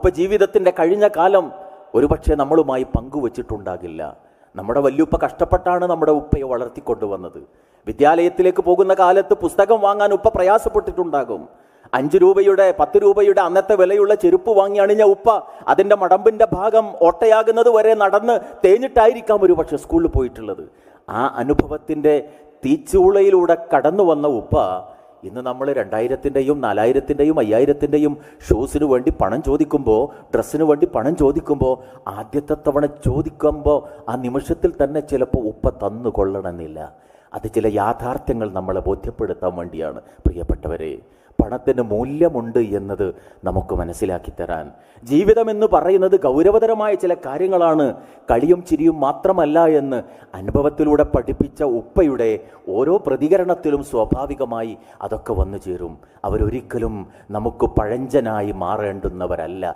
ഉപ്പ ജീവിതത്തിൻ്റെ കഴിഞ്ഞ കാലം ഒരുപക്ഷെ നമ്മളുമായി പങ്കുവച്ചിട്ടുണ്ടാകില്ല. നമ്മുടെ വല്യുപ്പ കഷ്ടപ്പെട്ടാണ് നമ്മുടെ ഉപ്പയെ വളർത്തിക്കൊണ്ടുവന്നത്. വിദ്യാലയത്തിലേക്ക് പോകുന്ന കാലത്ത് പുസ്തകം വാങ്ങാൻ ഉപ്പ പ്രയാസപ്പെട്ടിട്ടുണ്ടാകും. 5 രൂപയുടെ 10 രൂപയുടെ അന്നത്തെ വിലയുള്ള ചെരുപ്പ് വാങ്ങി അണിഞ്ഞ ഉപ്പ അതിൻ്റെ മടമ്പിൻ്റെ ഭാഗം ഓട്ടയാകുന്നത് വരെ നടന്ന് തേഞ്ഞിട്ടായിരിക്കാം ഒരു പക്ഷെ സ്കൂളിൽ പോയിട്ടുള്ളത്. ആ അനുഭവത്തിൻ്റെ തീച്ചൂളയിലൂടെ കടന്നു വന്ന ഉപ്പ ഇന്ന് നമ്മൾ 2000-ൻ്റെയും 4000-ൻ്റെയും 5000-ൻ്റെയും ഷൂസിന് വേണ്ടി പണം ചോദിക്കുമ്പോൾ, ഡ്രസ്സിന് വേണ്ടി പണം ചോദിക്കുമ്പോൾ, ആദ്യത്തെ തവണ ചോദിക്കുമ്പോൾ ആ നിമിഷത്തിൽ തന്നെ ചിലപ്പോൾ ഉപ്പ തന്നു കൊള്ളണമെന്നില്ല. അത് ചില യാഥാർത്ഥ്യങ്ങൾ നമ്മളെ ബോധ്യപ്പെടുത്താൻ വേണ്ടിയാണ്. പ്രിയപ്പെട്ടവരെ, പണത്തിന് മൂല്യമുണ്ട് എന്നത് നമുക്ക് മനസ്സിലാക്കി തരാൻ. ജീവിതമെന്ന് പറയുന്നത് ഗൗരവതരമായ ചില കാര്യങ്ങളാണ്, കളിയും ചിരിയും മാത്രമല്ല എന്ന് അനുഭവത്തിലൂടെ പഠിപ്പിച്ച ഉപ്പയുടെ ഓരോ പ്രതികരണത്തിലും സ്വാഭാവികമായി അതൊക്കെ വന്നു ചേരും. അവരൊരിക്കലും നമുക്ക് പഴഞ്ചനായി മാറേണ്ടുന്നവരല്ല.